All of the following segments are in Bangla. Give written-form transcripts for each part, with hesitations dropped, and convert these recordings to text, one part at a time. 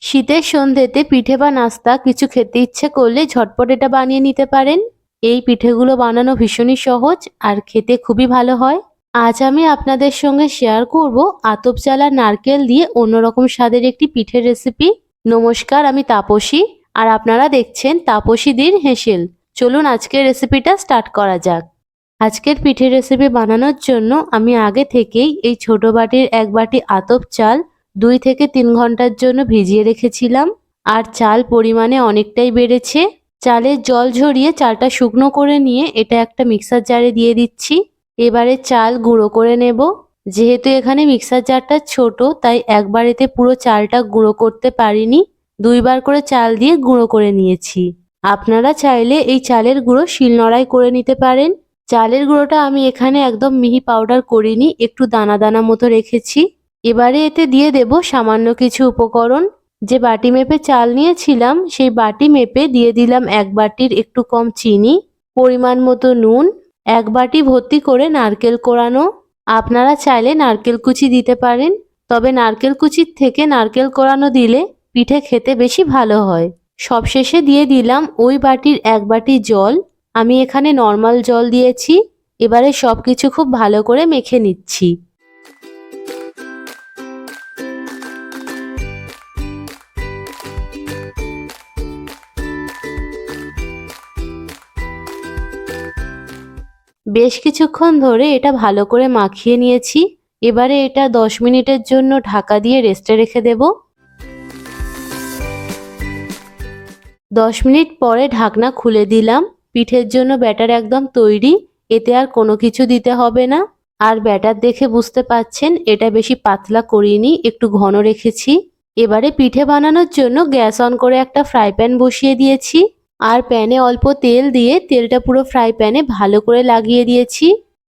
শীতের সন্ধ্যেতে পিঠে বা নাস্তা কিছু খেতে ইচ্ছে করলে ঝটপট এটা বানিয়ে নিতে পারেন। এই পিঠেগুলো বানানো ভীষণই সহজ আর খেতে খুবই ভালো হয়। আজ আমি আপনাদের সঙ্গে শেয়ার করব আতপ চাল আর নারকেল দিয়ে অন্যরকম স্বাদের একটি পিঠের রেসিপি। নমস্কার, আমি তাপসী আর আপনারা দেখছেন তাপসীদির হেসেল। চলুন আজকের রেসিপিটা স্টার্ট করা যাক। আজকের পিঠের রেসিপি বানানোর জন্য আমি আগে থেকেই এই ছোট বাটির 1 বাটি আতপ চাল 2 থেকে 3 ঘন্টার জন্য ভিজিয়ে রেখেছিলাম। আর চাল পরিমাণে অনেকটাই বেড়েছে। চালের জল ঝরিয়ে চালটা শুকনো করে নিয়ে এটা একটা মিক্সার জারে দিয়ে দিচ্ছি। এবারে চাল গুঁড়ো করে নেব। যেহেতু এখানে মিক্সার জারটা ছোট, তাই একবারেতে পুরো চালটা গুঁড়ো করতে পারিনি, 2 বার করে চাল দিয়ে গুঁড়ো করে নিয়েছি। আপনারা চাইলে এই চালের গুঁড়ো শিলনোড়ায় করে নিতে পারেন। চালের গুঁড়োটা আমি এখানে একদম মিহি পাউডার করিনি, একটু দানা দানা মতো রেখেছি। এবারে এতে দিয়ে দেব সামান্য কিছু উপকরণ। যে বাটি মেপে চাল নিয়েছিলাম সেই বাটি মেপে দিয়ে দিলাম 1 বাটির একটু কম চিনি, পরিমাণ মতো নুন, 1 বাটি ভর্তি করে নারকেল কোড়ানো। আপনারা চাইলে নারকেল কুচি দিতে পারেন, তবে নারকেল কুচির থেকে নারকেল কোড়ানো দিলে পিঠে খেতে বেশি ভালো হয়। সবশেষে দিয়ে দিলাম ওই বাটির 1 বাটি জল। আমি এখানে নর্মাল জল দিয়েছি। এবারে সবকিছু খুব ভালো করে মেখে নিচ্ছি। বেশ কিছুক্ষণ ধরে এটা ভালো করে মাখিয়ে নিয়েছি। এবারে এটা 10 মিনিটের জন্য ঢাকা দিয়ে রেস্টে রেখে দেব। 10 মিনিট পরে ঢাকনা খুলে দিলাম। পিঠের জন্য ব্যাটার একদম তৈরি, এতে আর কোনো কিছু দিতে হবে না। আর ব্যাটার দেখে বুঝতে পাচ্ছেন এটা বেশি পাতলা করিনি, একটু ঘন রেখেছি। এবারে পিঠে বানানোর জন্য গ্যাস অন করে একটা ফ্রাই প্যান বসিয়ে দিয়েছি। আর প্যানে অল্প তেল দিয়ে তেলটা পুরো ফ্রাই প্যানে ভালো করে লাগিয়ে দিয়েছি।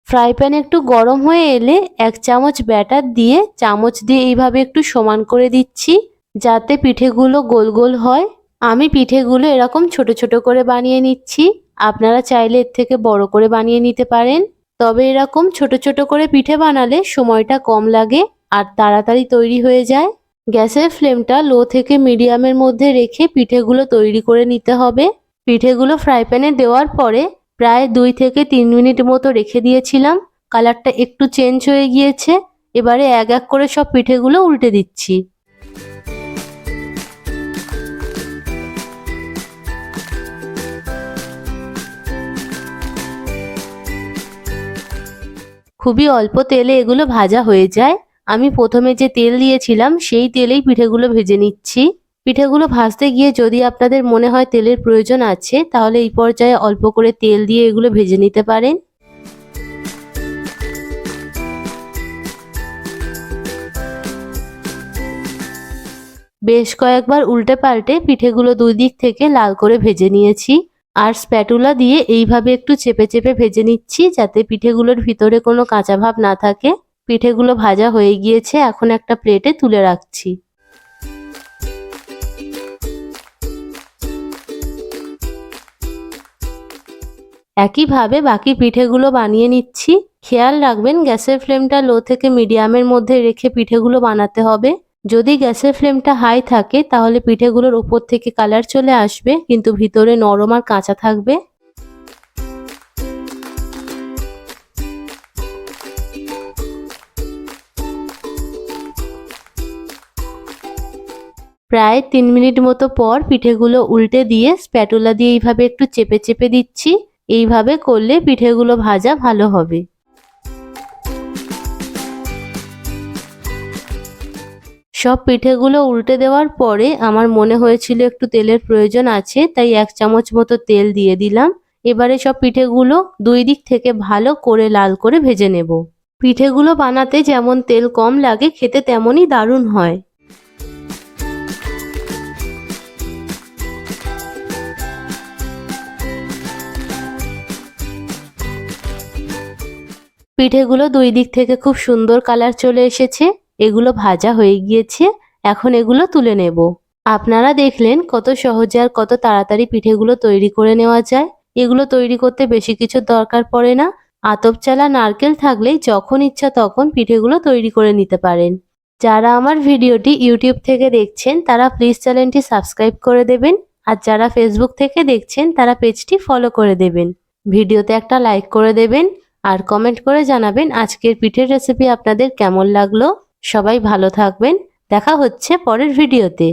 ফ্রাই প্যান একটু গরম হয়ে এলে 1 চামচ ব্যাটার দিয়ে চামচ দিয়ে এইভাবে একটু সমান করে দিচ্ছি, যাতে পিঠেগুলো গোল গোল হয়। আমি পিঠেগুলো এরকম ছোট ছোট করে বানিয়ে নিচ্ছি। আপনারা চাইলে এর থেকে বড় করে বানিয়ে নিতে পারেন, তবে এরকম ছোট ছোট করে পিঠে বানালে সময়টা কম লাগে আর তাড়াতাড়ি তৈরি হয়ে যায়। গ্যাসের ফ্লেমটা লো থেকে মিডিয়ামের মধ্যে রেখে পিঠেগুলো তৈরি করে নিতে হবে। পিঠেগুলো ফ্রাই প্যানে দেওয়ার পরে প্রায় 2 থেকে 3 মিনিট মতো রেখে দিয়েছিলাম। কালারটা একটু চেঞ্জ হয়ে গিয়েছে। এবারে এক এক করে সব পিঠেগুলো উল্টে দিচ্ছি। খুবই অল্প তেলে এগুলো ভাজা হয়ে যায়। আমি প্রথমে যে তেল দিয়েছিলাম সেই তেলেই পিঠেগুলো ভেজে নিচ্ছি। পিঠেগুলো ভাজতে গিয়ে যদি আপনাদের মনে হয় তেলের প্রয়োজন আছে, তাহলে এই পর্যায়ে অল্প করে তেল দিয়ে এগুলো ভেজে নিতে পারেন। বেশ কয়েকবার উল্টে পাল্টে পিঠেগুলো 2 দিক থেকে লাল করে ভেজে নিয়েছি। আর স্প্যাটুলা দিয়ে এইভাবে একটু চেপে চেপে ভেজে নিচ্ছি, যাতে পিঠেগুলোর ভিতরে কোনো কাঁচা ভাব না থাকে। পিঠেগুলো ভাজা হয়ে গিয়েছে, এখন একটা প্লেটে তুলে রাখছি। একইভাবে বাকি পিঠেগুলো বানিয়ে নিচ্ছি। খেয়াল রাখবেন গ্যাসের ফ্লেমটা লো থেকে মিডিয়ামের মধ্যে রেখে পিঠেগুলো বানাতে হবে। যদি গ্যাসের ফ্লেমটা হাই থাকে তাহলে পিঠেগুলোর ওপর থেকে কালার চলে আসবে, কিন্তু ভিতরে নরম আর কাঁচা থাকবে। প্রায় 3 মিনিট মতো পর পিঠেগুলো উল্টে দিয়ে স্প্যাটুলা দিয়ে এইভাবে একটু চেপে চেপে দিচ্ছি। এইভাবে করলে পিঠেগুলো ভাজা ভালো হবে। সব পিঠেগুলো উল্টে দেওয়ার পরে আমার মনে হয়েছিল একটু তেলের প্রয়োজন আছে, তাই 1 চামচ মতো তেল দিয়ে দিলাম। এবারে সব পিঠেগুলো 2 দিক থেকে ভালো করে লাল করে ভেজে নেব। পিঠেগুলো বানাতে যেমন তেল কম লাগে, খেতে তেমনই দারুণ হয়। পিঠেগুলো 2 দিক থেকে খুব সুন্দর কালার চলে এসেছে। এগুলো ভাজা হয়ে গিয়েছে। এখন এগুলো তুলে নেব। আপনারা দেখলেন কত সহজে আর কত তাড়াতাড়ি পিঠেগুলো তৈরি করে নেওয়া যায়। এগুলো তৈরি করতে বেশি কিছুর দরকার পড়ে না। আতপ চাল আর নারকেল থাকলেই যখন ইচ্ছা তখন পিঠেগুলো তৈরি করে নিতে পারেন। যারা আমার ভিডিওটি ইউটিউব থেকে দেখছেন তারা প্লিজ চ্যানেলটি সাবস্ক্রাইব করে দেবেন, আর যারা ফেসবুক থেকে দেখছেন তারা পেজটি ফলো করে দেবেন। ভিডিওতে একটা লাইক করে দেবেন আর কমেন্ট করে জানাবেন আজকের পিঠের রেসিপি আপনাদের কেমন লাগলো। সবাই ভালো থাকবেন, দেখা হচ্ছে পরের ভিডিওতে।